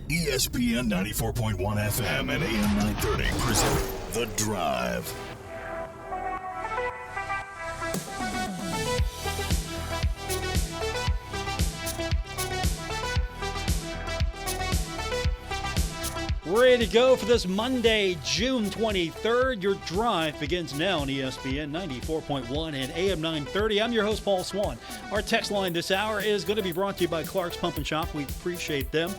ESPN 94.1 FM and AM 930 present The Drive. Ready to go for this Monday, June 23rd. Your drive begins now on ESPN 94.1 and AM 930. I'm your host, Paul Swann. Our text line this hour is going to be brought to you by Clark's Pump and Shop. We appreciate them.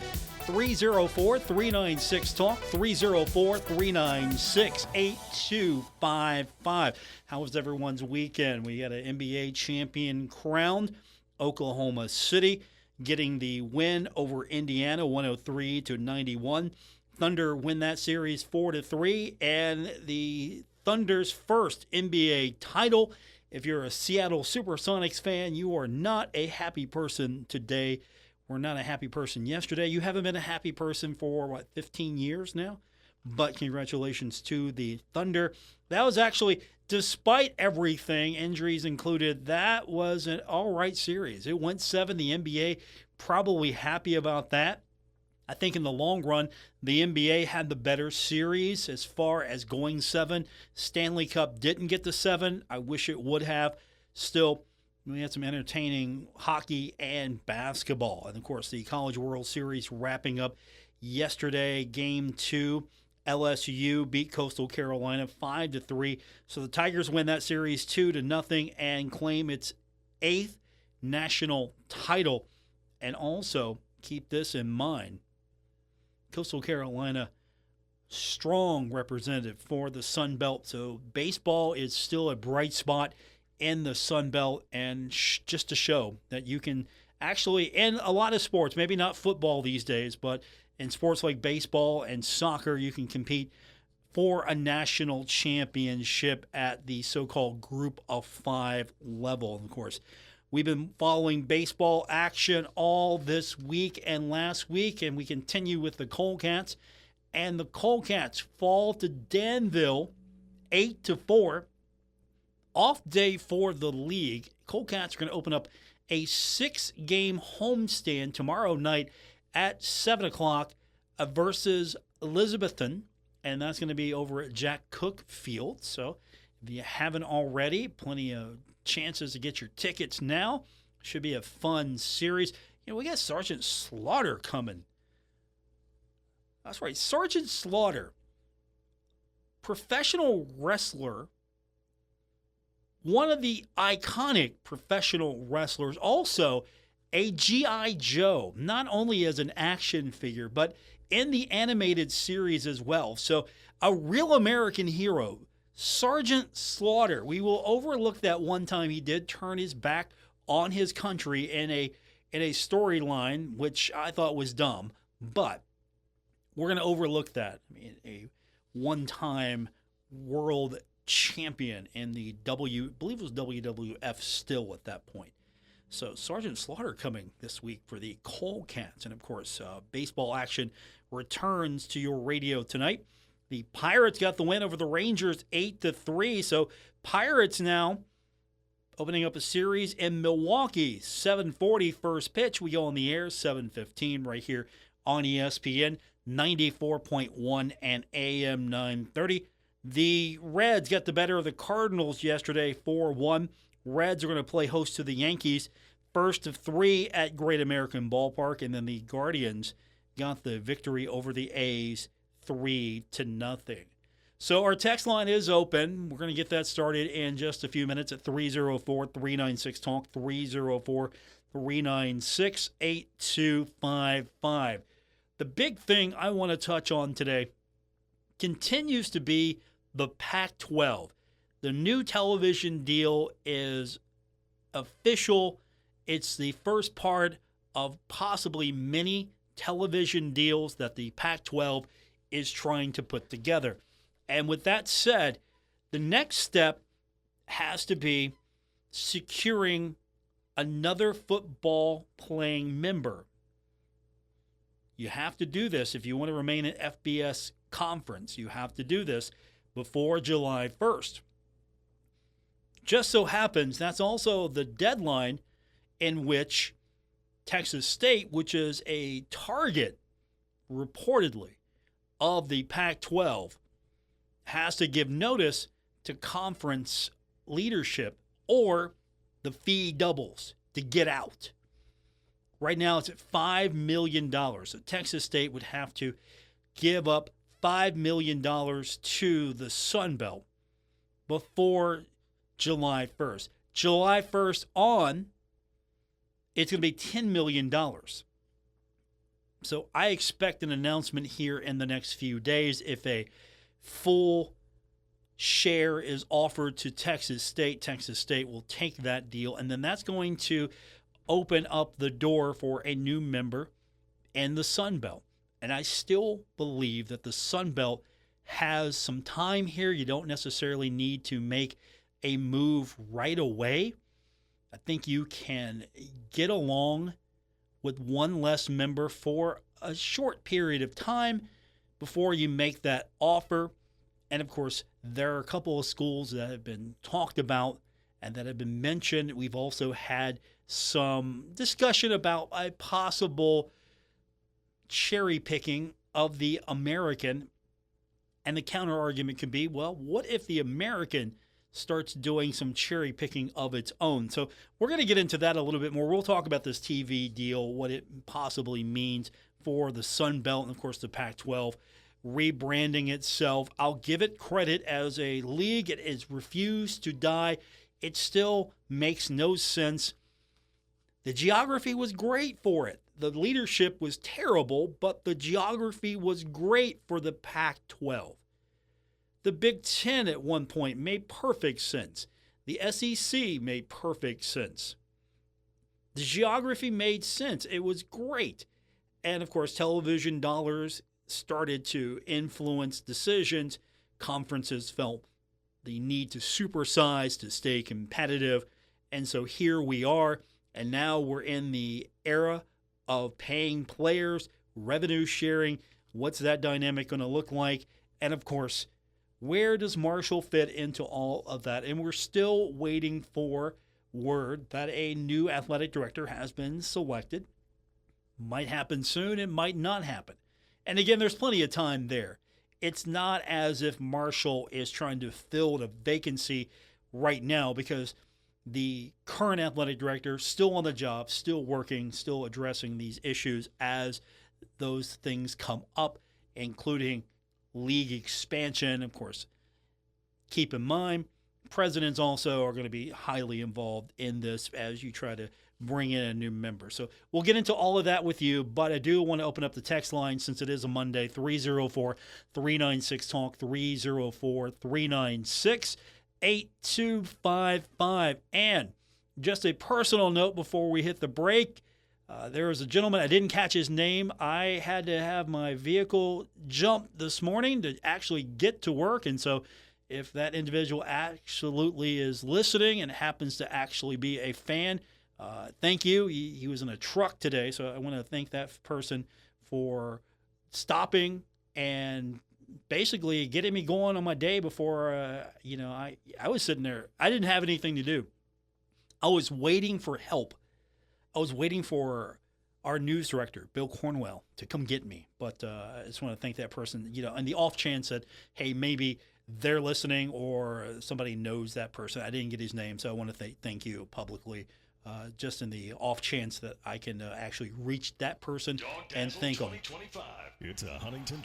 304-396-TALK, 304-396-8255. How was everyone's weekend? We had an NBA champion crowned. Oklahoma City getting the win over Indiana, 103-91. Thunder win that series 4-3, and the Thunder's first NBA title. If you're a Seattle Supersonics fan, you are not a happy person today. We're not a happy person yesterday. You haven't been a happy person for, 15 years now? But congratulations to the Thunder. That was actually, despite everything, injuries included, that was an all right series. It went 7. The NBA probably happy about that. I think in the long run, the NBA had the better series as far as going 7. Stanley Cup didn't get to 7. I wish it would have. Still, we had some entertaining hockey and basketball. And, of course, the College World Series wrapping up yesterday. Game 2, LSU beat Coastal Carolina 5-3. So the Tigers win that series 2-0 and claim its 8th national title. And also, keep this in mind, Coastal Carolina, strong representative for the Sun Belt. So baseball is still a bright spot in the Sun Belt, and just to show that you can actually, in a lot of sports, maybe not football these days, but in sports like baseball and soccer, you can compete for a national championship at the so-called Group of 5 level. And of course, we've been following baseball action all this week and last week, and we continue with the Colecats. And the Colecats fall to Danville 8-4. Off day for the league. Colecats are going to open up a 6-game homestand tomorrow night at 7 o'clock versus Elizabethton, and that's going to be over at Jack Cook Field. So if you haven't already, plenty of chances to get your tickets now. Should be a fun series. You know, we got Sergeant Slaughter coming. That's right, Sergeant Slaughter, professional wrestler, one of the iconic professional wrestlers, also a G.I. Joe, not only as an action figure, but in the animated series as well. So a real American hero, Sergeant Slaughter. We will overlook that one time he did turn his back on his country in a storyline, which I thought was dumb, but we're going to overlook that. I mean, a one-time world champion in the I believe it was WWF still at that point. So Sergeant Slaughter coming this week for the Colecats. And, of course, baseball action returns to your radio tonight. The Pirates got the win over the Rangers 8-3. So Pirates now opening up a series in Milwaukee. 7:40 first pitch. We go on the air 7:15 right here on ESPN 94.1 and AM 930. The Reds got the better of the Cardinals yesterday 4-1. Reds are going to play host to the Yankees. First of 3 at Great American Ballpark. And then the Guardians got the victory over the A's 3-0. So our text line is open. We're going to get that started in just a few minutes at 304-396-TALK, 304-396-8255. The big thing I want to touch on today continues to be the Pac-12. The new television deal is official. It's the first part of possibly many television deals that the Pac-12 is trying to put together. And with that said, the next step has to be securing another football playing member. You have to do this if you want to remain an FBS conference. You have to do this before July 1st. Just so happens that's also the deadline in which Texas State, which is a target reportedly, of the Pac-12 has to give notice to conference leadership or the fee doubles to get out. Right now it's at $5 million. So Texas State would have to give up $5 million to the Sun Belt before July 1st. July 1st on, it's going to be $10 million. So I expect an announcement here in the next few days if a full share is offered to Texas State. Texas State will take that deal, and then that's going to open up the door for a new member in the Sun Belt. And I still believe that the Sun Belt has some time here. You don't necessarily need to make a move right away. I think you can get along with one less member for a short period of time before you make that offer. And of course, there are a couple of schools that have been talked about and that have been mentioned. We've also had some discussion about a possible cherry picking of the American. And the counter argument could be, well, what if the American starts doing some cherry picking of its own? So we're going to get into that a little bit more. We'll talk about this TV deal, what it possibly means for the Sun Belt and, of course, the Pac-12 rebranding itself. I'll give it credit as a league. It has refused to die. It still makes no sense. The geography was great for it. The leadership was terrible, but the geography was great for the Pac-12. The Big Ten at one point made perfect sense. The SEC made perfect sense. The geography made sense. It was great. And, of course, television dollars started to influence decisions. Conferences felt the need to supersize to stay competitive. And so here we are. And now we're in the era of paying players, revenue sharing. What's that dynamic going to look like? And, of course, where does Marshall fit into all of that? And we're still waiting for word that a new athletic director has been selected. Might happen soon. It might not happen. And again, there's plenty of time there. It's not as if Marshall is trying to fill the vacancy right now because the current athletic director still on the job, still working, still addressing these issues as those things come up, including league expansion. Of course, keep in mind, presidents also are going to be highly involved in this as you try to bring in a new member. So we'll get into all of that with you, but I do want to open up the text line since it is a Monday, 304-396-TALK, 304-396-8255. And just a personal note before we hit the break, there was a gentleman, I didn't catch his name. I had to have my vehicle jump this morning to actually get to work, and so if that individual absolutely is listening and happens to actually be a fan, thank you. He was in a truck today, so I want to thank that person for stopping and basically getting me going on my day before, I was sitting there. I didn't have anything to do. I was waiting for help. I was waiting for our news director, Bill Cornwell, to come get me. But I just want to thank that person, and the off chance that, hey, maybe they're listening or somebody knows that person. I didn't get his name, so I want to thank you publicly. Just in the off chance that I can actually reach that person and thank them. It's a Huntington.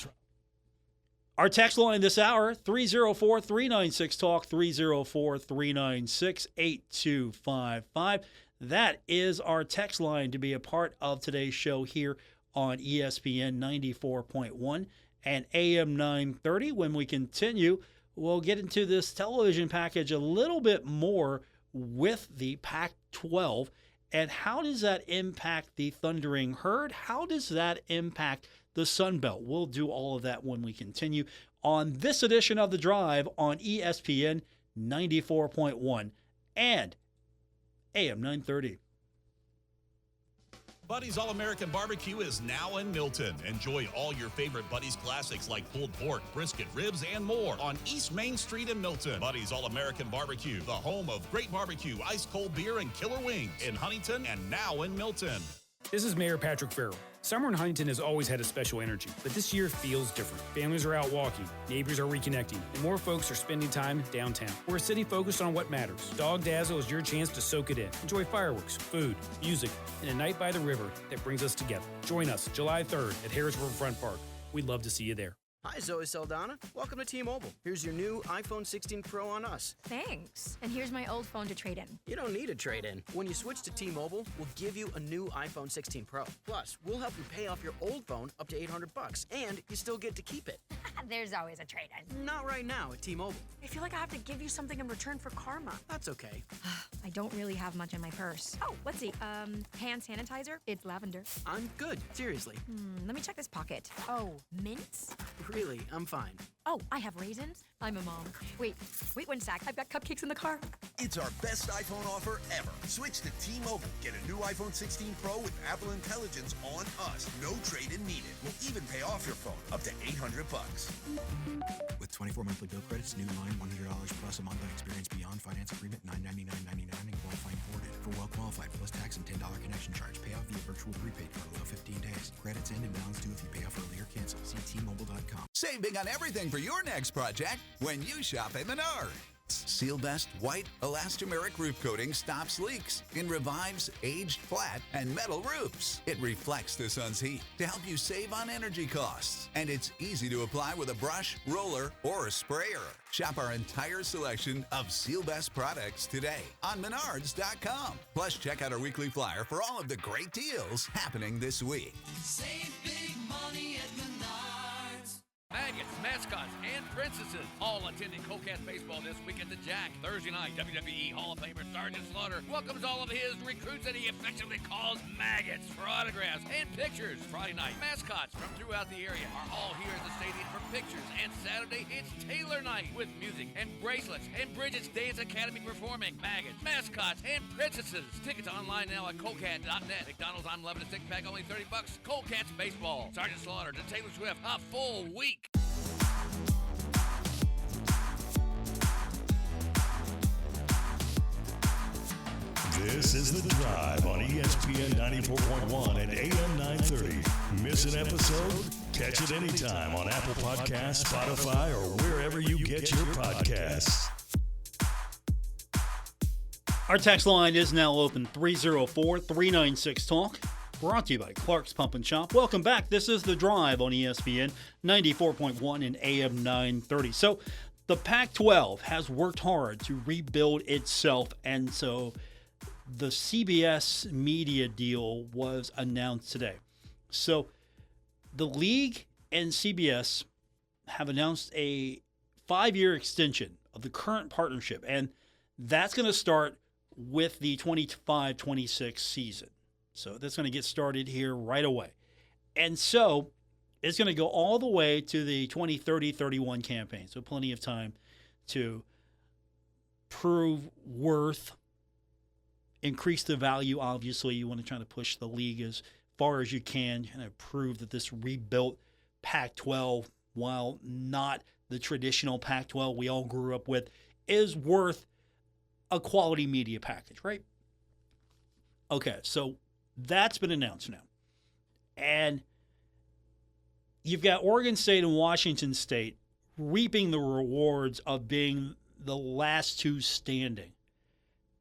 Our text line this hour, 304-396-TALK, 304-396-8255. That is our text line to be a part of today's show here on ESPN 94.1 and AM 930. When we continue, we'll get into this television package a little bit more with the Pac-12, and how does that impact the Thundering Herd? How does that impact the Sun Belt? We'll do all of that when we continue on this edition of The Drive on ESPN 94.1 and AM 930. Buddy's All-American Barbecue is now in Milton. Enjoy all your favorite Buddy's classics like pulled pork, brisket, ribs, and more on East Main Street in Milton. Buddy's All-American Barbecue, the home of great barbecue, ice-cold beer, and killer wings in Huntington and now in Milton. This is Mayor Patrick Farrell. Summer in Huntington has always had a special energy, but this year feels different. Families are out walking, neighbors are reconnecting, and more folks are spending time downtown. We're a city focused on what matters. Dog Dazzle is your chance to soak it in. Enjoy fireworks, food, music, and a night by the river that brings us together. Join us July 3rd at Harris Riverfront Park. We'd love to see you there. Hi, Zoe Saldana. Welcome to T-Mobile. Here's your new iPhone 16 Pro on us. Thanks. And here's my old phone to trade in. You don't need a trade-in. When you switch to T-Mobile, we'll give you a new iPhone 16 Pro. Plus, we'll help you pay off your old phone up to $800, and you still get to keep it. There's always a trade-in. Not right now at T-Mobile. I feel like I have to give you something in return for karma. That's okay. I don't really have much in my purse. Oh, let's see. Hand sanitizer? It's lavender. I'm good. Seriously. Let me check this pocket. Oh, mints? Really, I'm fine. Oh, I have raisins. I'm a mom. Wait one sec. I've got cupcakes in the car. It's our best iPhone offer ever. Switch to T-Mobile. Get a new iPhone 16 Pro with Apple Intelligence on us. No trade-in needed. We'll even pay off your phone up to $800. With 24 monthly bill credits, new line $100 plus a month on experience beyond finance agreement $999.99 and qualifying forwarded. For well qualified plus tax and $10 connection charge. Pay off via virtual prepaid card. Allow 15 days. Credits end and balance due if you pay off early or cancel. See T-Mobile.com. Save big on everything for your next project when you shop at Menards. Seal Best White Elastomeric Roof Coating stops leaks and revives aged flat and metal roofs. It reflects the sun's heat to help you save on energy costs. And it's easy to apply with a brush, roller, or a sprayer. Shop our entire selection of Seal Best products today on Menards.com. Plus, check out our weekly flyer for all of the great deals happening this week. Save big money at Menards. Maggots, mascots, and princesses all attending Colcats baseball this week at the Jack. Thursday night, WWE Hall of Famer Sergeant Slaughter welcomes all of his recruits that he affectionately calls maggots for autographs and pictures. Friday night, mascots from throughout the area are all here at the stadium for pictures. And Saturday, it's Taylor night with music and bracelets and Bridget's Dance Academy performing. Maggots, mascots, and princesses. Tickets online now at Colcat.net. McDonald's, I'm loving a six-pack, only $30. Colcats baseball. Sergeant Slaughter to Taylor Swift, a full week. This is The Drive on ESPN 94.1 and AM 930. Miss an episode? Catch it anytime on Apple Podcasts, Spotify, or wherever you get your podcasts. Our text line is now open, 304-396-TALK. Brought to you by Clark's Pump and Shop. Welcome back. This is The Drive on ESPN 94.1 and AM 930. So the Pac-12 has worked hard to rebuild itself, and so the CBS media deal was announced today. So the league and CBS have announced a 5-year extension of the current partnership, and that's going to start with the 25-26 season. So that's going to get started here right away. And so it's going to go all the way to the 2030-31 campaign. So plenty of time to prove worth, increase the value. Obviously, you want to try to push the league as far as you can and prove that this rebuilt Pac-12, while not the traditional Pac-12 we all grew up with, is worth a quality media package, right? Okay, so that's been announced now. And you've got Oregon State and Washington State reaping the rewards of being the last two standing.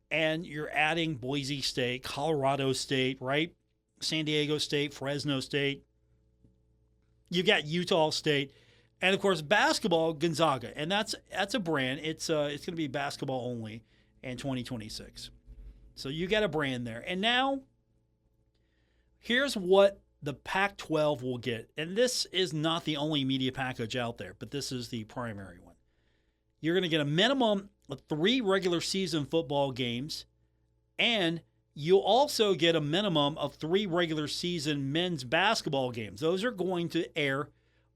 And you're adding Boise State, Colorado State, right? San Diego State, Fresno State. You've got Utah State. And, of course, basketball, Gonzaga. And that's a brand. It's going to be basketball only in 2026. So you got a brand there. And now, here's what the Pac-12 will get. And this is not the only media package out there, but this is the primary one. You're going to get a minimum of 3 regular season football games, and you'll also get a minimum of 3 regular season men's basketball games. Those are going to air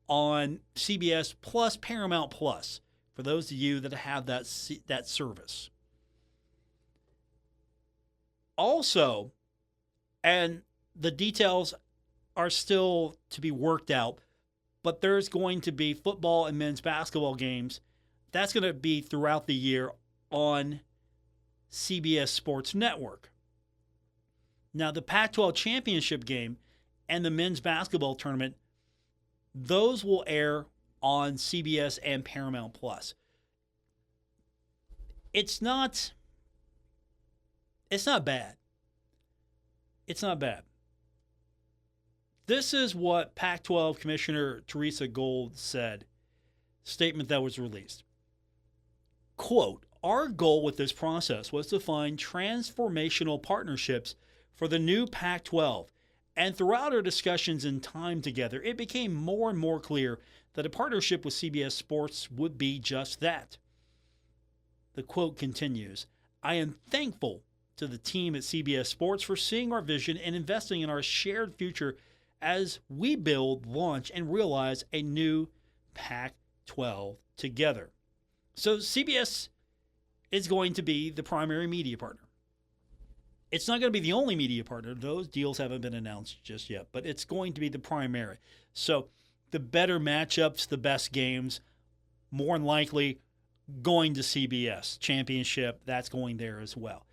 on CBS plus Paramount Plus for those of you that have that service. Also, and the details are still to be worked out, but there's going to be football and men's basketball games. That's going to be throughout the year on CBS Sports Network. Now, the Pac-12 championship game and the men's basketball tournament, those will air on CBS and Paramount Plus. It's not bad. It's not bad. This is what Pac-12 Commissioner Teresa Gold said, statement that was released. Quote, our goal with this process was to find transformational partnerships for the new Pac-12. And throughout our discussions and time together, it became more and more clear that a partnership with CBS Sports would be just that. The quote continues, I am thankful to the team at CBS Sports for seeing our vision and investing in our shared future as we build, launch, and realize a new Pac-12 together. So CBS is going to be the primary media partner. It's not going to be the only media partner. Those deals haven't been announced just yet, but it's going to be the primary. So the better matchups, the best games, more than likely going to CBS. Championship, that's going there as well.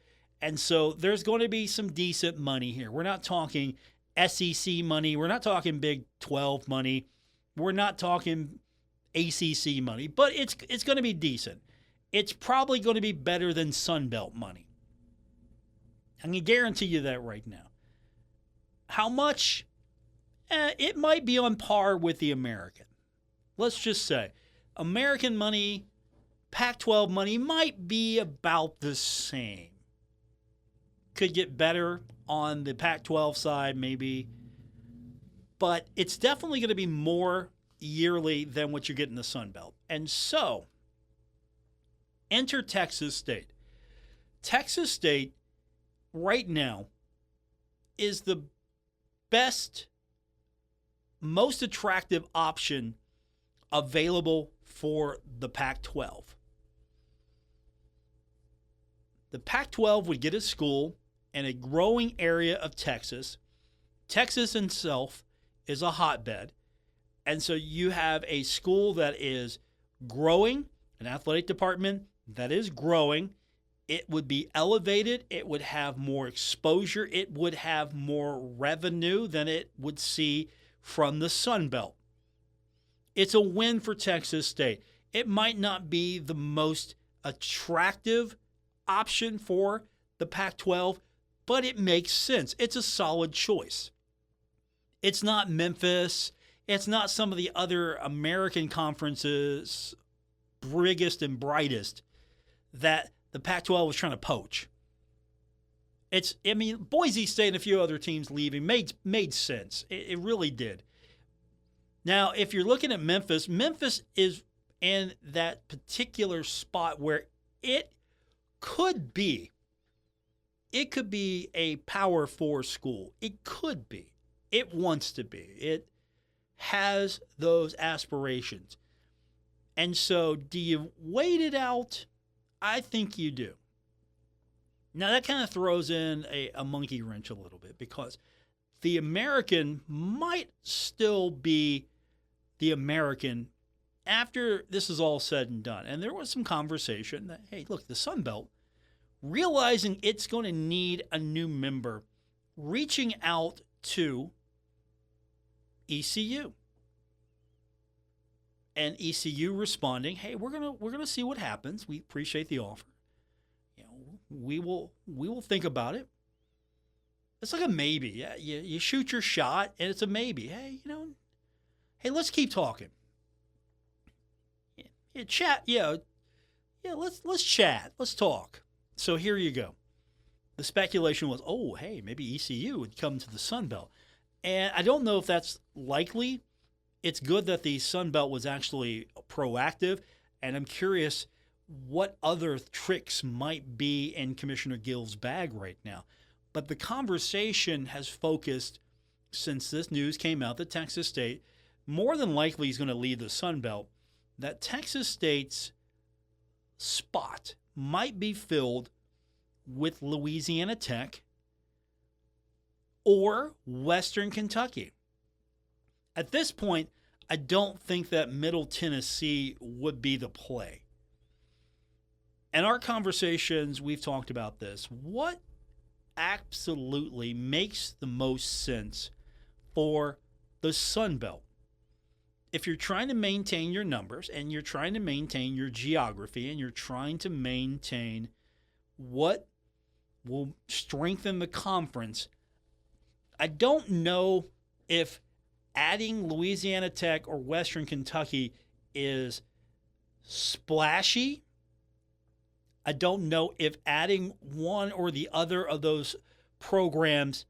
And so there's going to be some decent money here. We're not talking SEC money. We're not talking Big 12 money. We're not talking ACC money, but it's going to be decent. It's probably going to be better than Sun Belt money. I can guarantee you that right now. How much? It might be on par with the American. Let's just say American money, Pac-12 money might be about the same. Could get better on the Pac-12 side maybe, but it's definitely going to be more yearly than what you get in the Sun Belt. And so, enter Texas State. Texas State right now is the best, most attractive option available for the Pac-12. The Pac-12 would get a school in a growing area of Texas. Texas itself is a hotbed. And so you have a school that is growing, an athletic department that is growing. It would be elevated. It would have more exposure. It would have more revenue than it would see from the Sun Belt. It's a win for Texas State. It might not be the most attractive option for the Pac-12, but it makes sense. It's a solid choice. It's not Memphis. It's not some of the other American conferences, biggest and brightest, that the Pac-12 was trying to poach. Boise State and a few other teams leaving made sense. It really did. Now, if you're looking at Memphis, Memphis is in that particular spot where it could be a Power 4 school. It could be. It wants to be. It has those aspirations. And so, do you wait it out? I think you do. Now, that kind of throws in a monkey wrench a little bit, because the American might still be the American after this is all said and done. And there was some conversation that, hey, look, the Sun Belt, realizing it's going to need a new member, reaching out to ECU. And ECU responding, hey, we're gonna see what happens. We appreciate the offer. We will think about it. It's like a maybe. Yeah, you shoot your shot and it's a maybe. Hey, hey, let's keep talking. Yeah, chat. Yeah, let's chat. Let's talk. So here you go. The speculation was, oh, hey, maybe ECU would come to the Sun Belt. And I don't know if that's likely. It's good that the Sun Belt was actually proactive, and I'm curious what other tricks might be in Commissioner Gill's bag right now. But the conversation has focused, since this news came out, that Texas State more than likely is going to lead the Sun Belt, that Texas State's spot might be filled with Louisiana Tech or Western Kentucky. At this point, I don't think that Middle Tennessee would be the play. In our conversations, we've talked about this. What absolutely makes the most sense for the Sun Belt. If you're trying to maintain your numbers and you're trying to maintain your geography and you're trying to maintain what will strengthen the conference, I don't know if adding Louisiana Tech or Western Kentucky is splashy. I don't know if adding one or the other of those programs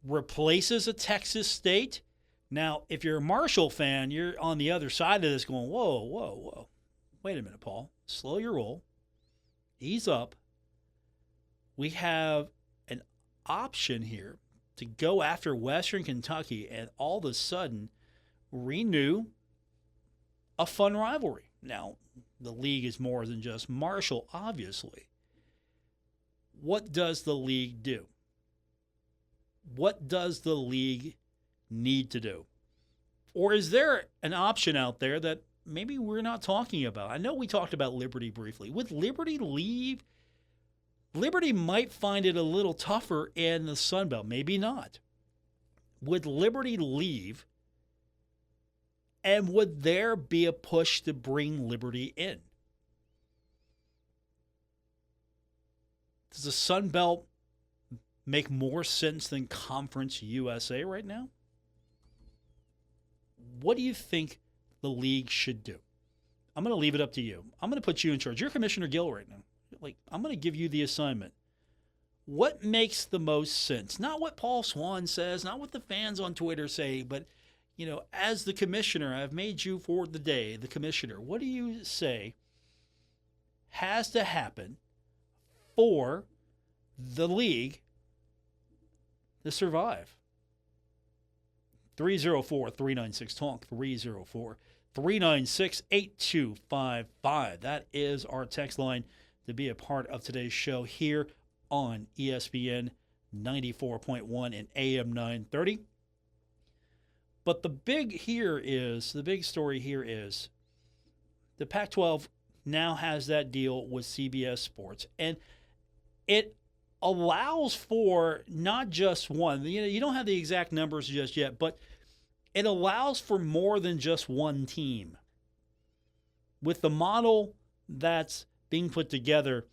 replaces a Texas State. Now, if you're a Marshall fan, you're on the other side of this going, whoa, whoa, whoa. Wait a minute, Paul. Slow your roll. Ease up. We have an option here to go after Western Kentucky and all of a sudden renew a fun rivalry. Now, the league is more than just Marshall, obviously. What does the league do? What does the league need to do? Or is there an option out there that maybe we're not talking about? I know we talked about Liberty briefly. Would Liberty leave? Liberty might find it a little tougher in the Sun Belt. Maybe not. Would Liberty leave? And would there be a push to bring Liberty in? Does the Sun Belt make more sense than Conference USA right now? What do you think the league should do? I'm going to leave it up to you. I'm going to put you in charge. You're Commissioner Gill right now. I'm going to give you the assignment. What makes the most sense? Not what Paul Swann says, not what the fans on Twitter say, but, as the commissioner, I've made you for the day, the commissioner. What do you say has to happen for the league to survive? 304-396-TALK, 304-396-8255. That is our text line to be a part of today's show here on ESPN 94.1 and AM 930. But the big story here is the Pac-12 now has that deal with CBS Sports, and it allows for not just one. You don't have the exact numbers just yet, but it allows for more than just one team. With the model that's being put together,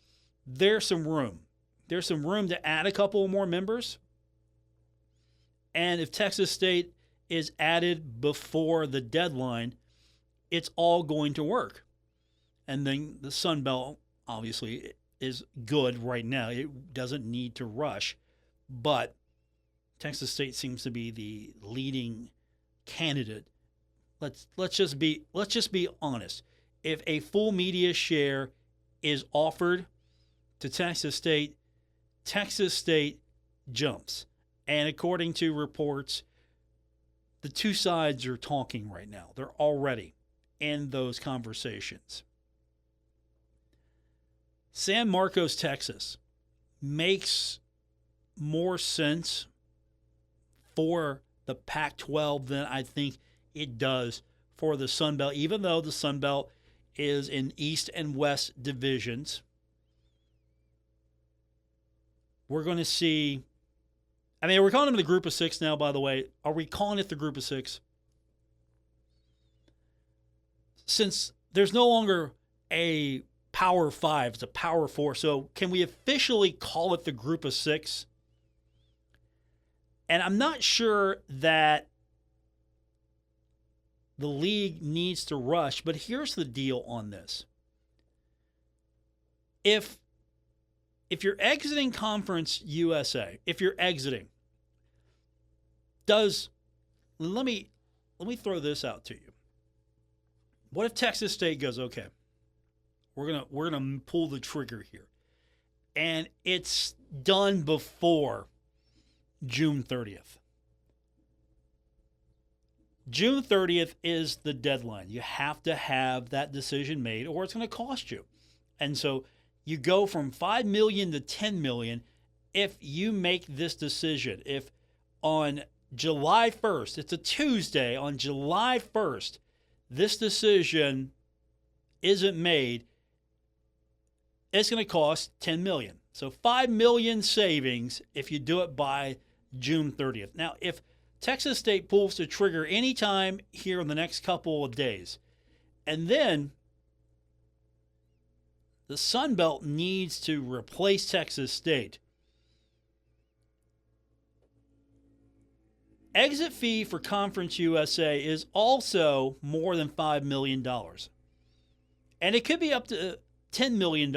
there's some room. There's some room to add a couple more members. And if Texas State is added before the deadline, it's all going to work. And then the Sun Belt, obviously, is good right now. It doesn't need to rush. But Texas State seems to be the leading candidate. Let's just be honest. If a full media share is offered to Texas State jumps. And according to reports, the two sides are talking right now. They're already in those conversations. San Marcos, Texas makes more sense for the Pac-12 than I think it does for the Sun Belt, even though the Sun Belt is in East and West divisions. We're going to see, we're calling them the Group of Six now, by the way. Are we calling it the Group of Six? Since there's no longer a Power Five, it's a Power Four. So can we officially call it the Group of Six? And I'm not sure that the league needs to rush, but here's the deal on this. If you're exiting Conference USA, let me throw this out to you. What if Texas State goes, okay, we're gonna pull the trigger here, and it's done before June 30th. June 30th is the deadline. You have to have that decision made, or it's going to cost you. And so you go from $5 million to $10 million if you make this decision. If on July 1st, it's a Tuesday, on July 1st, this decision isn't made, it's going to cost $10 million. So $5 million savings if you do it by June 30th. Now, if Texas State pulls the trigger anytime here in the next couple of days. And then the Sun Belt needs to replace Texas State. Exit fee for Conference USA is also more than $5 million. And it could be up to $10 million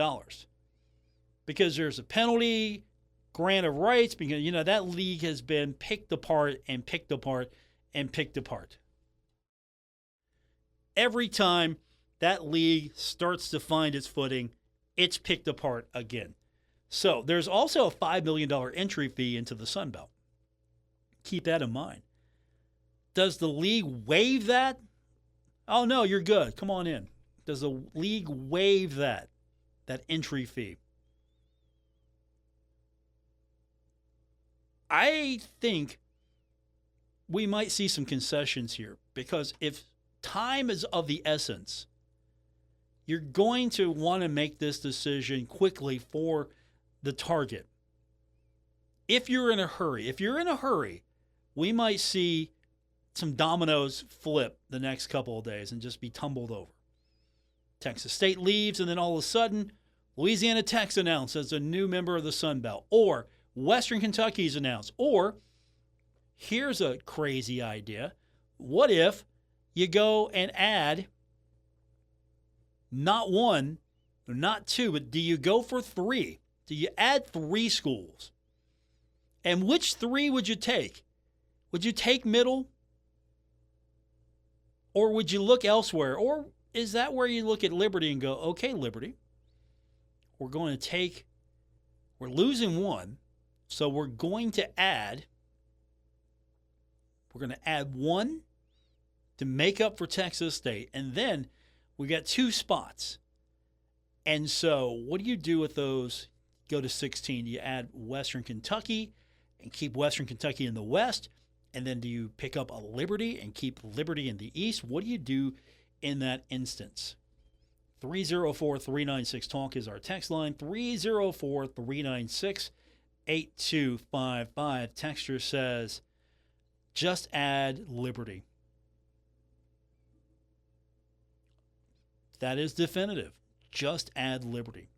because there's a penalty, grant of rights, because, that league has been picked apart and picked apart and picked apart. Every time that league starts to find its footing, it's picked apart again. So there's also a $5 million entry fee into the Sun Belt. Keep that in mind. Does the league waive that? Oh, no, you're good. Come on in. Does the league waive that entry fee? I think we might see some concessions here because if time is of the essence, you're going to want to make this decision quickly for the target. If you're in a hurry, we might see some dominoes flip the next couple of days and just be tumbled over. Texas State leaves, and then all of a sudden, Louisiana Tech's announced as a new member of the Sun Belt, or Western Kentucky's announced. Or, here's a crazy idea. What if you go and add not one, not two, but do you go for three? Do you add 3 schools? And which 3 would you take? Would you take Middle? Or would you look elsewhere? Or is that where you look at Liberty and go, okay, Liberty, we're losing one, so we're going to add 1 to make up for Texas State, and then we got 2 spots. And so what do you do with those? Go to 16. Do you add Western Kentucky and keep Western Kentucky in the West? And then do you pick up a Liberty and keep Liberty in the East? What do you do in that instance? 304-396-TALK is our text line. 304-396-8255. Texter says, just add Liberty. That is definitive. Just add Liberty.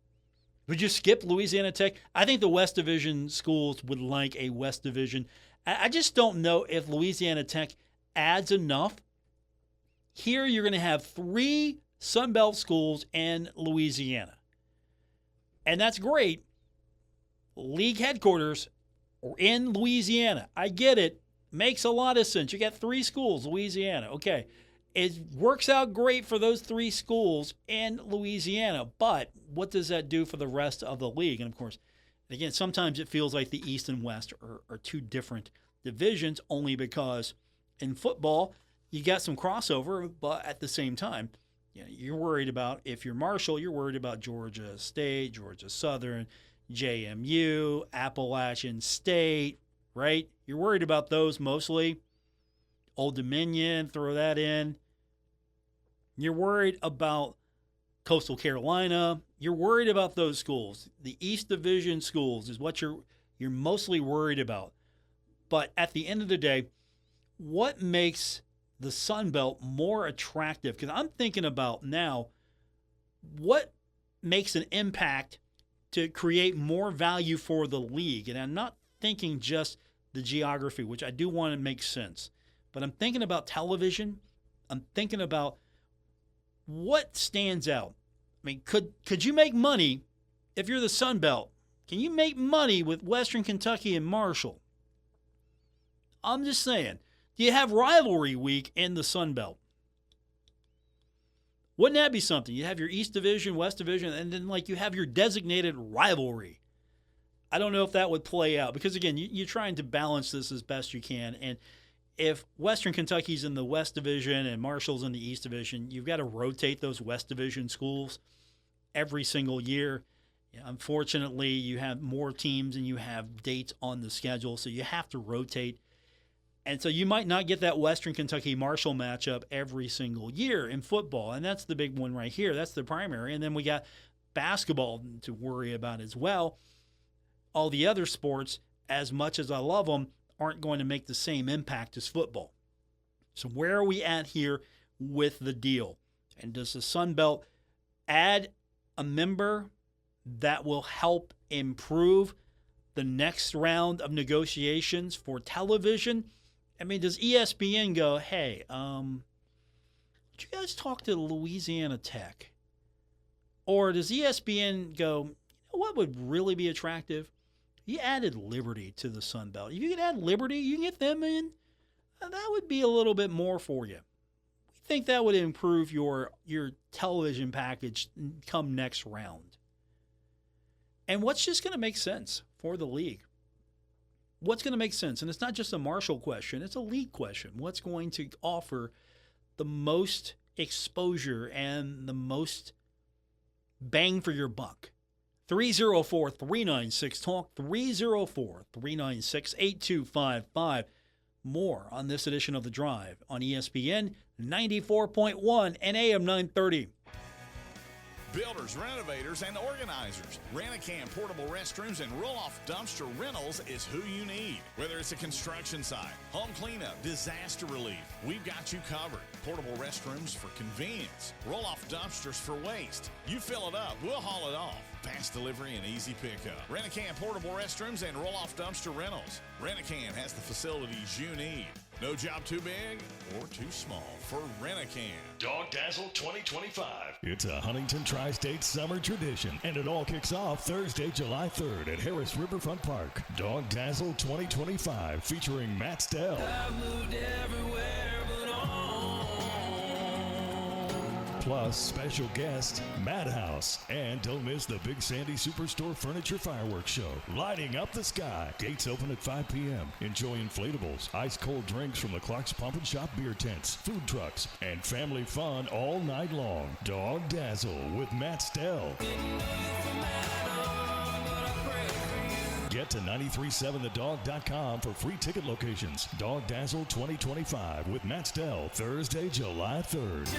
Would you skip Louisiana Tech? I think the West Division schools would like a West Division. I just don't know if Louisiana Tech adds enough. Here you're going to have 3 Sun Belt schools in Louisiana. And that's great. League headquarters are in Louisiana. I get it. Makes a lot of sense. You got 3 schools, Louisiana. Okay. It works out great for those 3 schools in Louisiana, but what does that do for the rest of the league? And, of course, again, sometimes it feels like the East and West are 2 different divisions, only because in football you got some crossover, but at the same time, you're worried about, if you're Marshall, you're worried about Georgia State, Georgia Southern, JMU, Appalachian State, right? You're worried about those mostly. Old Dominion, throw that in. You're worried about Coastal Carolina. You're worried about those schools. The East Division schools is what you're mostly worried about. But at the end of the day, what makes the Sun Belt more attractive? Because I'm thinking about now, what makes an impact to create more value for the league? And I'm not thinking just the geography, which I do want to make sense. But I'm thinking about television. I'm thinking about what stands out. I mean, could you make money if you're the Sun Belt? Can you make money with Western Kentucky and Marshall? I'm just saying. Do you have rivalry week in the Sun Belt? Wouldn't that be something? You have your East Division, West Division, and then you have your designated rivalry. I don't know if that would play out because, again, you're trying to balance this as best you can. And if Western Kentucky's in the West Division and Marshall's in the East Division, you've got to rotate those West Division schools every single year. Unfortunately, you have more teams and you have dates on the schedule, so you have to rotate. And so you might not get that Western Kentucky-Marshall matchup every single year in football, and that's the big one right here. That's the primary. And then we got basketball to worry about as well. All the other sports, as much as I love them, aren't going to make the same impact as football. So where are we at here with the deal? And does the Sun Belt add a member that will help improve the next round of negotiations for television? I mean, does ESPN go, hey, did you guys talk to Louisiana Tech? Or does ESPN go, you know what would really be attractive? You added Liberty to the Sun Belt. If you could add Liberty, you can get them in. That would be a little bit more for you. We think that would improve your television package come next round. And what's just going to make sense for the league? What's going to make sense? And it's not just a Marshall question, it's a league question. What's going to offer the most exposure and the most bang for your buck? 304-396-TALK, 304-396-8255. More on this edition of The Drive on ESPN 94.1 and AM 930. Builders, renovators, and organizers. Rent-A-Can portable restrooms and roll-off dumpster rentals is who you need. Whether it's a construction site, home cleanup, disaster relief, we've got you covered. Portable restrooms for convenience. Roll-off dumpsters for waste. You fill it up, we'll haul it off. Fast delivery and easy pickup. Rent-A-Can portable restrooms and roll-off dumpster rentals. Rent-A-Can has the facilities you need. No job too big or too small for Rent-A-Can. Dog Dazzle 2025. It's a Huntington Tri-State summer tradition, and it all kicks off Thursday, July 3rd at Harris Riverfront Park. Dog Dazzle 2025 featuring Matt Stell. I've moved everywhere but home. Plus special guest Madhouse. And don't miss the Big Sandy Superstore Furniture Fireworks Show, lighting up the sky. Gates open at 5 p.m. Enjoy inflatables, ice-cold drinks from the Clark's Pump and Shop beer tents, food trucks, and family fun all night long. Dog Dazzle with Matt Stell. Get to 937thedog.com for free ticket locations. Dog Dazzle 2025 with Matt Stell, Thursday, July 3rd.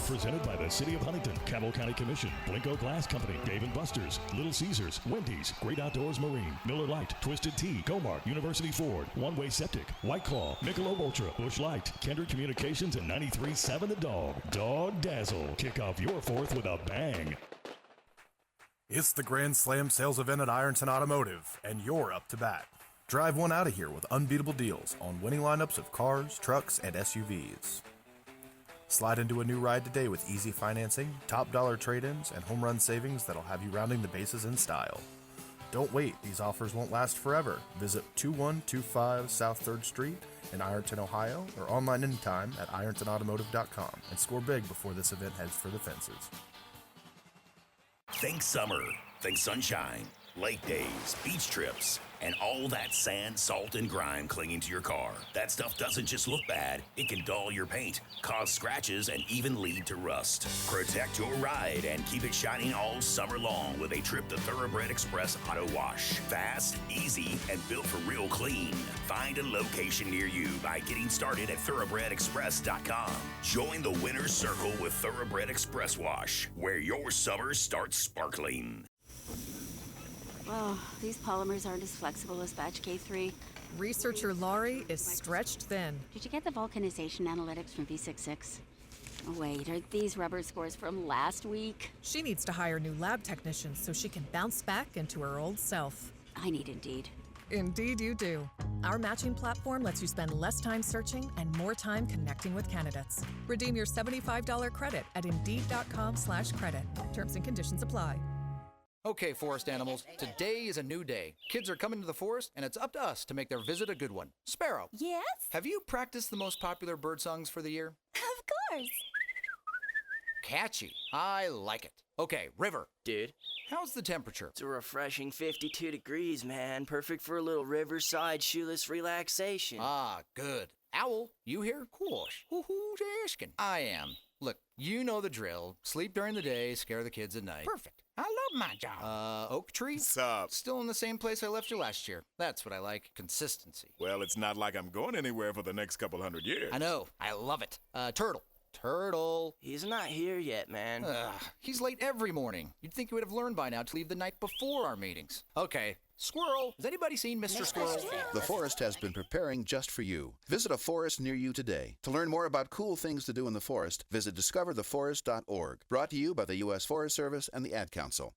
Presented by the City of Huntington, Cabell County Commission, Blinko Glass Company, Dave & Buster's, Little Caesars, Wendy's, Great Outdoors Marine, Miller Lite, Twisted Tea, Comart, University Ford, One Way Septic, White Claw, Michelob Ultra, Busch Light, Kendrick Communications, and 93.7 The Dog. Dog Dazzle. Kick off your fourth with a bang. It's the Grand Slam sales event at Ironton Automotive, and you're up to bat. Drive one out of here with unbeatable deals on winning lineups of cars, trucks, and SUVs. Slide into a new ride today with easy financing, top dollar trade-ins, and home run savings that'll have you rounding the bases in style. Don't wait, these offers won't last forever. Visit 2125 South 3rd Street in Ironton, Ohio, or online anytime at irontonautomotive.com and score big before this event heads for the fences. Think summer, think sunshine, lake days, beach trips, and all that sand, salt, and grime clinging to your car. That stuff doesn't just look bad, it can dull your paint, cause scratches, and even lead to rust. Protect your ride and keep it shining all summer long with a trip to Thoroughbred Express Auto Wash. Fast, easy, and built for real clean. Find a location near you by getting started at thoroughbredexpress.com. Join the winner's circle with Thoroughbred Express Wash, where your summer starts sparkling. Oh, these polymers aren't as flexible as batch K3. Researcher Laurie is stretched thin. Did you get the vulcanization analytics from V66? Oh, wait, are these rubber scores from last week? She needs to hire new lab technicians so she can bounce back into her old self. I need Indeed. Indeed you do. Our matching platform lets you spend less time searching and more time connecting with candidates. Redeem your $75 credit at Indeed.com/credit. Terms and conditions apply. Okay, forest animals, today is a new day. Kids are coming to the forest, and it's up to us to make their visit a good one. Sparrow. Yes? Have you practiced the most popular bird songs for the year? Of course. Catchy. I like it. Okay, River. Dude. How's the temperature? It's a refreshing 52 degrees, man. Perfect for a little riverside shoeless relaxation. Ah, good. Owl, you here? Course. Who's asking? I am. Look, you know the drill. Sleep during the day, scare the kids at night. Perfect. I love my job. Oak Tree? What's up? Still in the same place I left you last year. That's what I like. Consistency. Well, it's not like I'm going anywhere for the next couple hundred years. I know. I love it. Turtle. Turtle. He's not here yet, man. He's late every morning. You'd think you would have learned by now to leave the night before our meetings. Okay, Squirrel! Has anybody seen Mr. Squirrel? The Forest has been preparing just for you. Visit a forest near you today. To learn more about cool things to do in the forest, visit discovertheforest.org. Brought to you by the U.S. Forest Service and the Ad Council.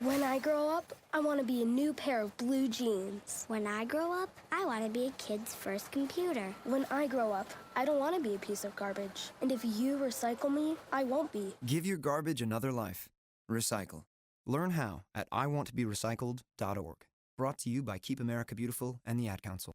When I grow up, I want to be a new pair of blue jeans. When I grow up, I want to be a kid's first computer. When I grow up, I don't want to be a piece of garbage. And if you recycle me, I won't be. Give your garbage another life. Recycle. Learn how at iwanttoberecycled.org. Brought to you by Keep America Beautiful and the Ad Council.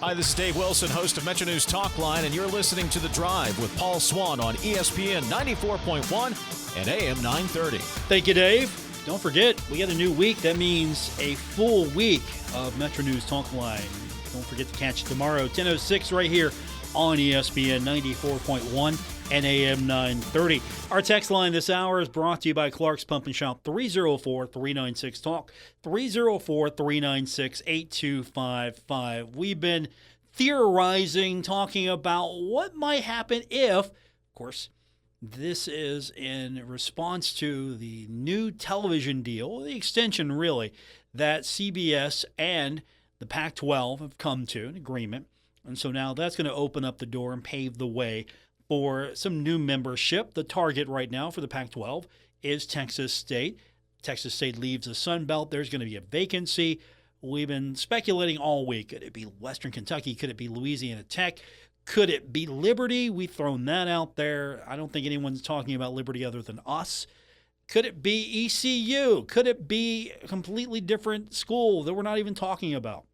Hi, this is Dave Wilson, host of Metro News Talkline, and you're listening to The Drive with Paul Swann on ESPN 94.1 and AM 930. Thank you, Dave. Don't forget, we got a new week. That means a full week of Metro News Talkline. Don't forget to catch it tomorrow, 10:06, right here on ESPN 94.1 and AM 930. Our text line this hour is brought to you by Clark's Pump and Shop, 304-396-TALK, 304-396-8255. We've been theorizing, talking about what might happen if, of course, this is in response to the new television deal, the extension really, that CBS and the Pac-12 have come to an agreement. And so now that's going to open up the door and pave the way for some new membership. The target right now for the Pac-12 is Texas State. Texas State leaves the Sun Belt. There's going to be a vacancy. We've been speculating all week. Could it be Western Kentucky? Could it be Louisiana Tech? Could it be Liberty? We've thrown that out there. I don't think anyone's talking about Liberty other than us. Could it be ECU? Could it be a completely different school that we're not even talking about?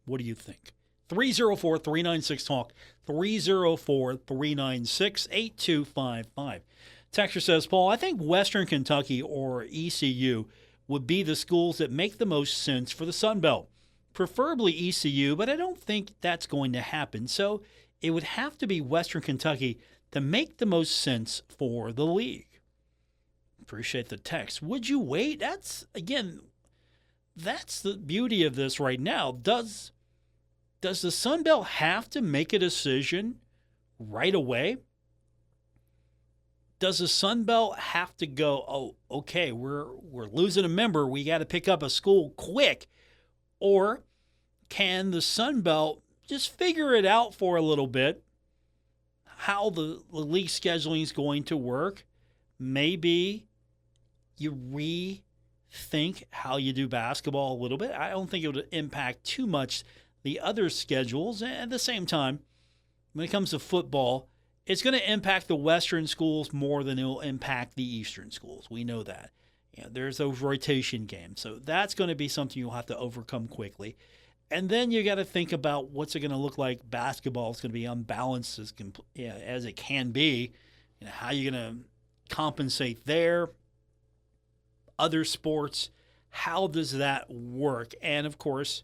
What do you think? 304-396-TALK, 304-396-8255. Texter says, Paul, I think Western Kentucky or ECU would be the schools that make the most sense for the Sun Belt. Preferably ECU, but I don't think that's going to happen. So it would have to be Western Kentucky to make the most sense for the league. Appreciate the text. Would you wait? That's the beauty of this right now. Does the Sun Belt have to make a decision right away? Does the Sun Belt have to go, oh, okay, we're losing a member, we got to pick up a school quick? Or can the Sun Belt just figure it out for a little bit, how the league scheduling is going to work? Maybe you rethink how you do basketball a little bit. I don't think it would impact too much the other schedules. And at the same time, when it comes to football, it's going to impact the Western schools more than it will impact the Eastern schools. We know that. There's those rotation games. So that's going to be something you'll have to overcome quickly. And then you got to think about what's it going to look like. Basketball is going to be unbalanced as it can be. How are you going to compensate there? Other sports, how does that work? And, of course,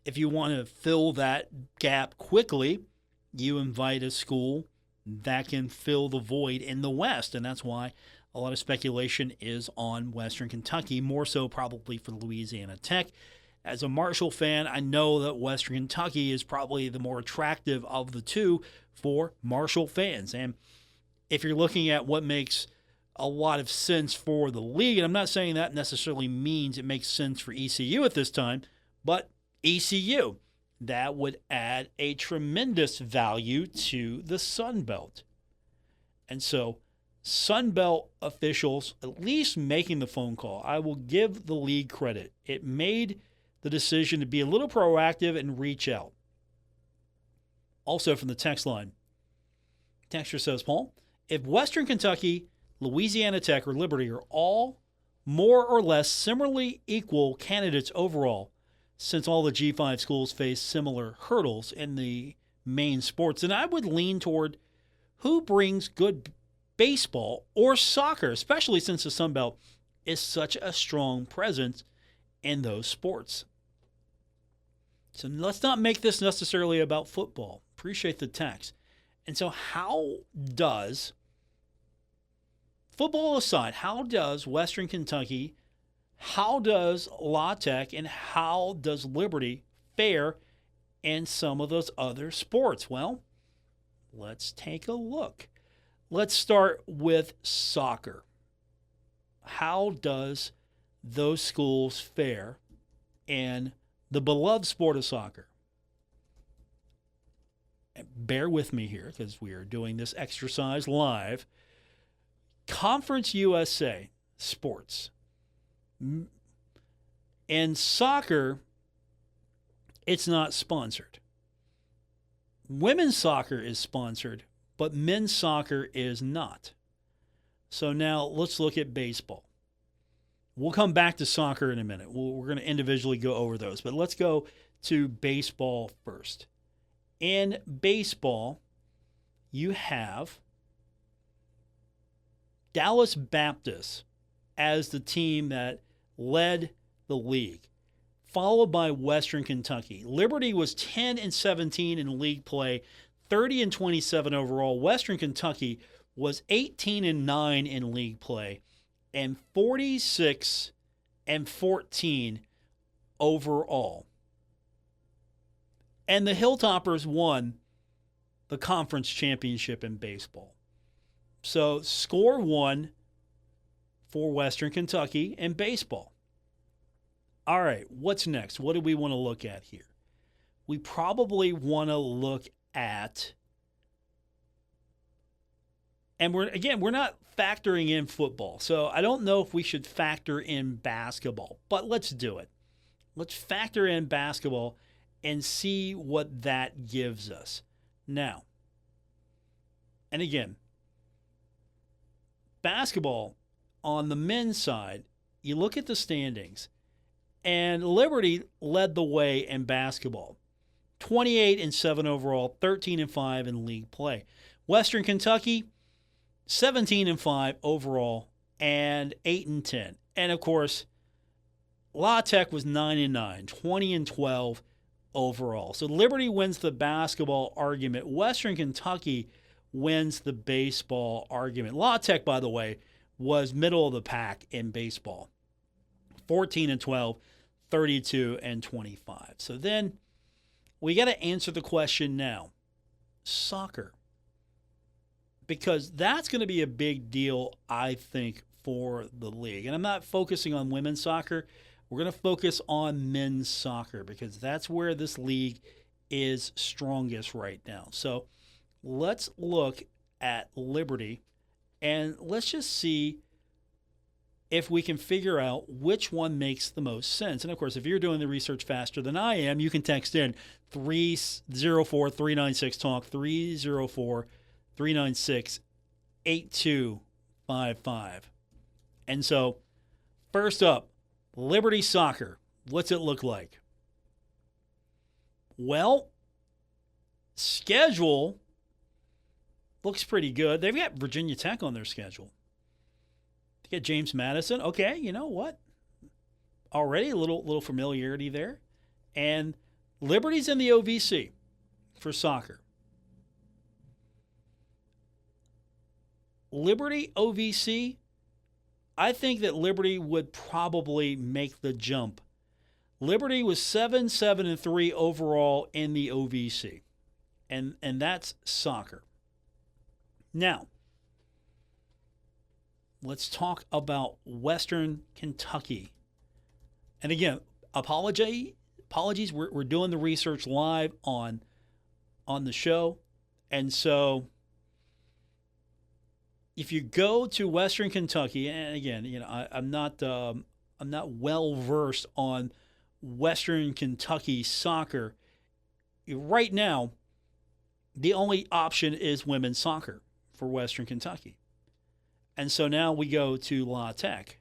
if you want to fill that gap quickly, you invite a school that can fill the void in the West. And that's why a lot of speculation is on Western Kentucky, more so probably for Louisiana Tech. As a Marshall fan, I know that Western Kentucky is probably the more attractive of the two for Marshall fans. And if you're looking at what makes a lot of sense for the league, and I'm not saying that necessarily means it makes sense for ECU at this time, but ECU, that would add a tremendous value to the Sun Belt. And so Sun Belt officials at least making the phone call, I will give the league credit. It made the decision to be a little proactive and reach out. Also from the text line, texter says, Paul, if Western Kentucky, Louisiana Tech, or Liberty are all more or less similarly equal candidates overall, since all the G5 schools face similar hurdles in the main sports, then I would lean toward who brings good baseball or soccer, especially since the Sun Belt is such a strong presence in those sports. So let's not make this necessarily about football. Appreciate the text. And so how does, football aside, how does Western Kentucky, how does La Tech, and how does Liberty fare in some of those other sports? Well, let's take a look. Let's start with soccer. How does those schools fare in the beloved sport of soccer? Bear with me here because we are doing this exercise live. Conference USA sports. In soccer, it's not sponsored. Women's soccer is sponsored, but men's soccer is not. So now let's look at baseball. We'll come back to soccer in a minute. We're going to individually go over those, but let's go to baseball first. In baseball, you have Dallas Baptist as the team that led the league, followed by Western Kentucky. Liberty was 10-17 in league play, 30-27 overall. Western Kentucky was 18-9 in league play, and 46-14 overall. And the Hilltoppers won the conference championship in baseball. So score one for Western Kentucky in baseball. All right, what's next? What do we want to look at here? We probably want to look at, and we're not factoring in football. So I don't know if we should factor in basketball, but let's do it. Let's factor in basketball and see what that gives us. Now, and again, basketball on the men's side, you look at the standings, and Liberty led the way in basketball. 28-7 overall, 13-5 in league play. Western Kentucky, 17-5 overall, and 8-10. And of course, La Tech was 9-9, 20-12 overall. So Liberty wins the basketball argument. Western Kentucky wins the baseball argument. La Tech, by the way, was middle of the pack in baseball. 14-12, 32-25. So then we got to answer the question now. Soccer. Because that's going to be a big deal, I think, for the league. And I'm not focusing on women's soccer. We're going to focus on men's soccer because that's where this league is strongest right now. So let's look at Liberty and let's just see if we can figure out which one makes the most sense. And of course, if you're doing the research faster than I am, you can text in 304-396-TALK, 304-396-8255. And so, first up, Liberty Soccer. What's it look like? Well, schedule looks pretty good. They've got Virginia Tech on their schedule. They get James Madison. Okay, you know what? Already a little familiarity there. And Liberty's in the OVC for soccer. Liberty OVC, I think that Liberty would probably make the jump. Liberty was 7-3 overall in the OVC. And that's soccer. Now, let's talk about Western Kentucky. And again, apologies. We're doing the research live on the show. And so if you go to Western Kentucky, and again, you know, I'm not well versed on Western Kentucky soccer. Right now, the only option is women's soccer for Western Kentucky. And so now we go to La Tech.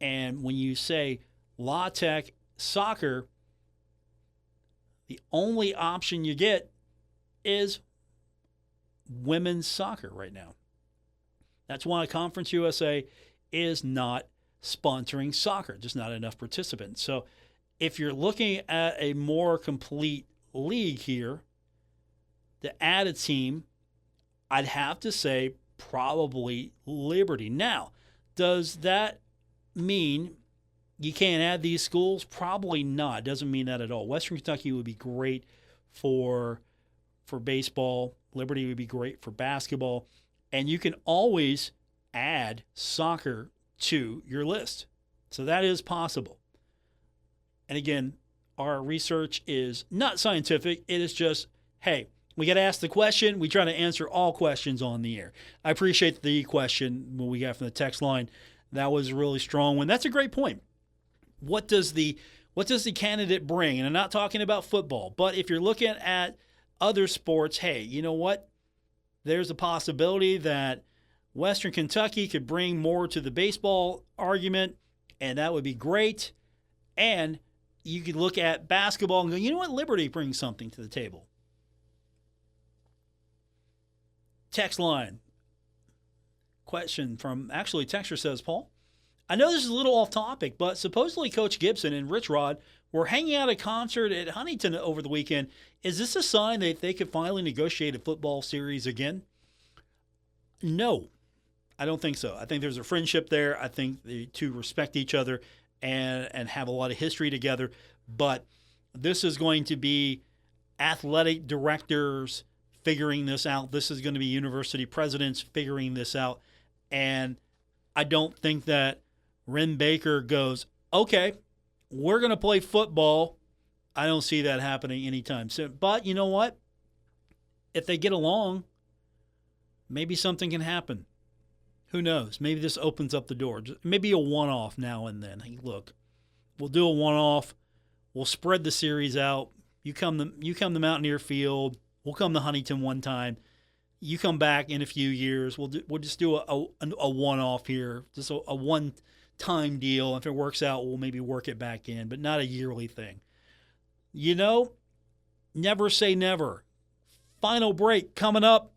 And when you say La Tech soccer, the only option you get is women's soccer right now. That's why Conference USA is not sponsoring soccer, just not enough participants. So if you're looking at a more complete league here, to add a team, I'd have to say probably Liberty. Now, does that mean you can't add these schools? Probably not. Doesn't mean that at all. Western Kentucky would be great for baseball. Liberty would be great for basketball. And you can always add soccer to your list. So that is possible. And again, our research is not scientific. It is just, hey, we got to ask the question. We try to answer all questions on the air. I appreciate the question when we got from the text line. That was a really strong one. That's a great point. What does the candidate bring? And I'm not talking about football, but if you're looking at other sports, hey, you know what? There's a possibility that Western Kentucky could bring more to the baseball argument, and that would be great. And you could look at basketball and go, you know what? Liberty brings something to the table. Text line. Question from, actually, texter says, Paul, I know this is a little off topic, but supposedly Coach Gibson and Rich Rod were hanging out at a concert at Huntington over the weekend. Is this a sign that they could finally negotiate a football series again? No, I don't think so. I think there's a friendship there. I think the two respect each other and have a lot of history together. But this is going to be athletic directors figuring this out. This is going to be university presidents figuring this out. And I don't think that Ren Baker goes, okay, we're going to play football. I don't see that happening anytime soon. But you know what? If they get along, maybe something can happen. Who knows? Maybe this opens up the door. Maybe a one-off now and then. Hey, look, we'll do a one-off. We'll spread the series out. You come to Mountaineer Field. We'll come to Huntington one time. You come back in a few years. We'll just do a one-off here, just a one-time deal. If it works out, we'll maybe work it back in, but not a yearly thing. You know, never say never. Final break coming up.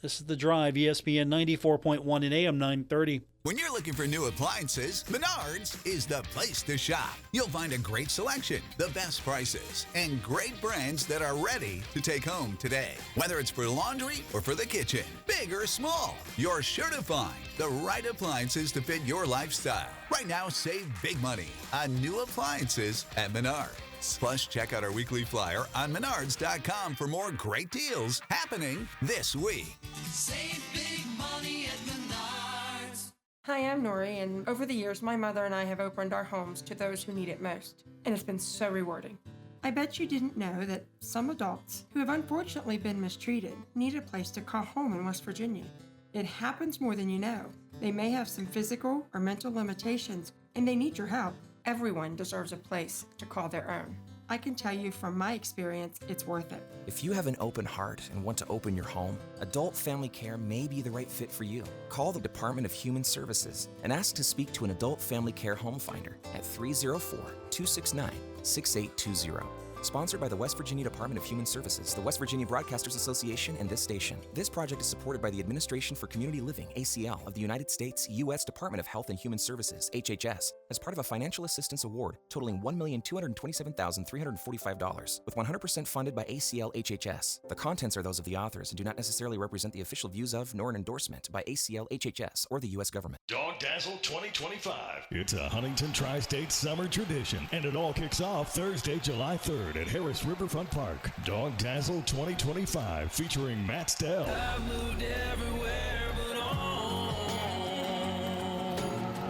This is The Drive, ESPN 94.1 and AM 930. When you're looking for new appliances, Menards is the place to shop. You'll find a great selection, the best prices, and great brands that are ready to take home today. Whether it's for laundry or for the kitchen, big or small, you're sure to find the right appliances to fit your lifestyle. Right now, save big money on new appliances at Menards. Plus, check out our weekly flyer on Menards.com for more great deals happening this week. Save big money at Menards. Hi, I'm Nori, and over the years, my mother and I have opened our homes to those who need it most, and it's been so rewarding. I bet you didn't know that some adults who have unfortunately been mistreated need a place to call home in West Virginia. It happens more than you know. They may have some physical or mental limitations, and they need your help. Everyone deserves a place to call their own. I can tell you from my experience, it's worth it. If you have an open heart and want to open your home, Adult Family Care may be the right fit for you. Call the Department of Human Services and ask to speak to an Adult Family Care Home Finder at 304-269-6820. Sponsored by the West Virginia Department of Human Services, the West Virginia Broadcasters Association, and this station. This project is supported by the Administration for Community Living, ACL, of the United States, U.S. Department of Health and Human Services, HHS, as part of a financial assistance award totaling $1,227,345, with 100% funded by ACL HHS. The contents are those of the authors and do not necessarily represent the official views of, nor an endorsement by ACL HHS or the U.S. government. Dog Dazzle 2025. It's a Huntington Tri-State summer tradition, and it all kicks off Thursday, July 3rd. At Harris Riverfront Park. Dog Dazzle 2025 featuring Matt Stell.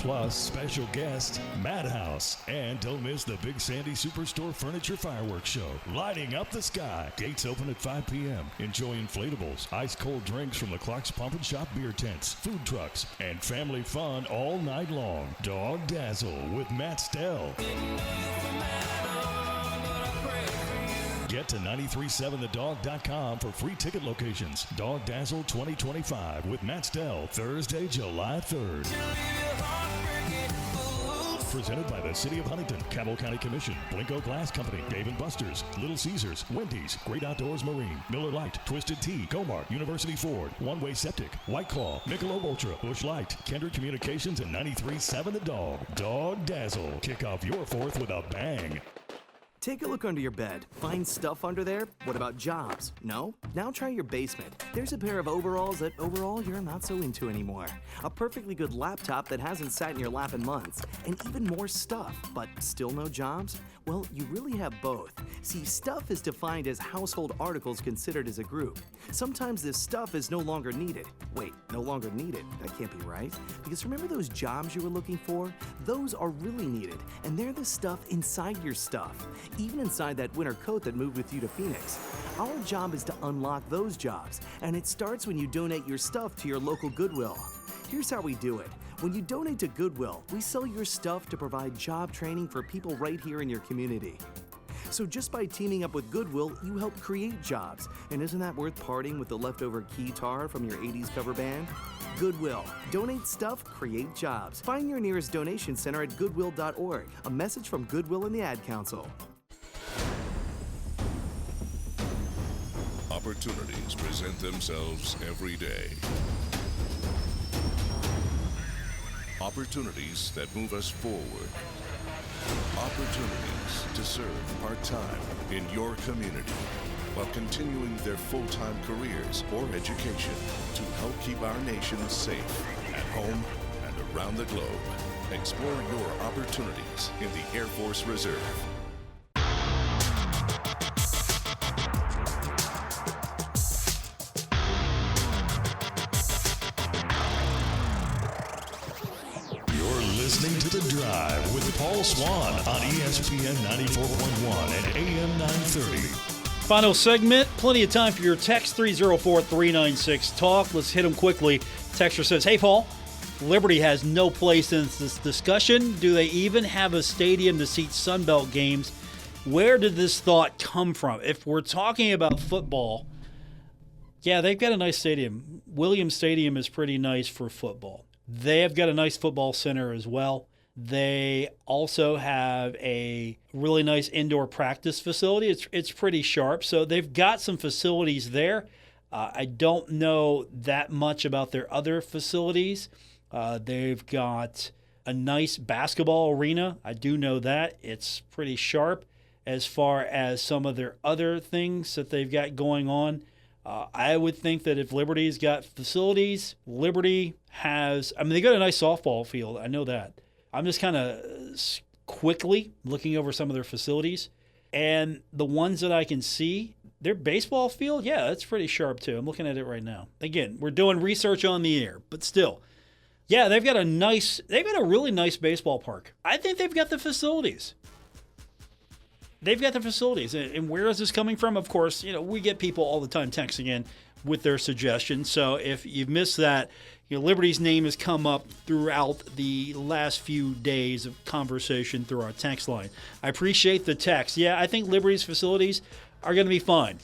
Plus special guest Madhouse. And don't miss the Big Sandy Superstore Furniture Fireworks Show. Lighting up the sky. Gates open at 5 p.m. Enjoy inflatables, ice cold drinks from the Clark's Pump and Shop beer tents, food trucks, and family fun all night long. Dog Dazzle with Matt Stell. Get to 937thedog.com for free ticket locations. Dog Dazzle 2025 with Matt Stell, Thursday, July 3rd. Presented by the City of Huntington, Cabell County Commission, Blinko Glass Company, Dave & Buster's, Little Caesars, Wendy's, Great Outdoors Marine, Miller Lite, Twisted Tea, Comart, University Ford, One Way Septic, White Claw, Michelob Ultra, Busch Light, Kendrick Communications, and 93.7 The Dog. Dog Dazzle. Kick off your fourth with a bang. Take a look under your bed. Find stuff under there? What about jobs? No? Now try your basement. There's a pair of overalls that overall you're not so into anymore. A perfectly good laptop that hasn't sat in your lap in months. And even more stuff, but still no jobs? Well, you really have both. See, stuff is defined as household articles considered as a group. Sometimes this stuff is no longer needed. Wait, no longer needed? That can't be right. Because remember those jobs you were looking for? Those are really needed, and they're the stuff inside your stuff. Even inside that winter coat that moved with you to Phoenix. Our job is to unlock those jobs, and it starts when you donate your stuff to your local Goodwill. Here's how we do it. When you donate to Goodwill, we sell your stuff to provide job training for people right here in your community. So just by teaming up with Goodwill, you help create jobs. And isn't that worth parting with the leftover guitar from your 80s cover band? Goodwill. Donate stuff, create jobs. Find your nearest donation center at goodwill.org. A message from Goodwill and the Ad Council. Opportunities present themselves every day. Opportunities that move us forward. Opportunities to serve part-time in your community while continuing their full-time careers or education to help keep our nation safe at home and around the globe. Explore your opportunities in the Air Force Reserve. Listening to The Drive with Paul Swann on ESPN 94.1 and AM 930. Final segment. Plenty of time for your text, 304-396-TALK. Let's hit them quickly. Texter says, hey, Paul, Liberty has no place in this discussion. Do they even have a stadium to seat Sunbelt games? Where did this thought come from? If we're talking about football, yeah, they've got a nice stadium. Williams Stadium is pretty nice for football. They have got a nice football center as well. They also have a really nice indoor practice facility. It's pretty sharp. So they've got some facilities there. I don't know that much about their other facilities. They've got a nice basketball arena. I do know that. It's pretty sharp as far as some of their other things that they've got going on. I would think that if Liberty's got facilities, Liberty has, they got a nice softball field. I know that. I'm just kind of quickly looking over some of their facilities. And the ones that I can see, their baseball field, yeah, that's pretty sharp too. I'm looking at it right now. Again, we're doing research on the air, but still. Yeah, they've got a really nice baseball park. I think they've got the facilities. They've got the facilities. And where is this coming from? Of course, we get people all the time texting in with their suggestions. So if you've missed that, Liberty's name has come up throughout the last few days of conversation through our text line. I appreciate the text. Yeah, I think Liberty's facilities are going to be fine.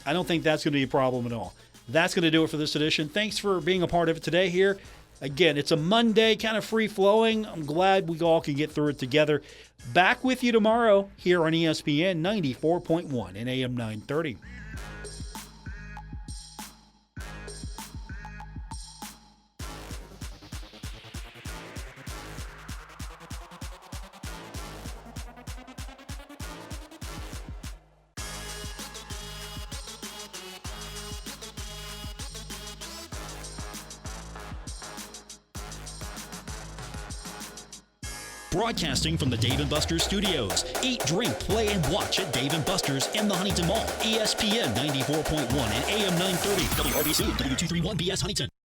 I don't think that's going to be a problem at all. That's going to do it for this edition. Thanks for being a part of it today here. Again, it's a Monday, kind of free-flowing. I'm glad we all can get through it together. Back with you tomorrow here on ESPN 94.1 and AM 930. Broadcasting from the Dave & Buster's studios. Eat, drink, play, and watch at Dave & Buster's in the Huntington Mall. ESPN 94.1 and AM 930. WRBC, W231BS Huntington.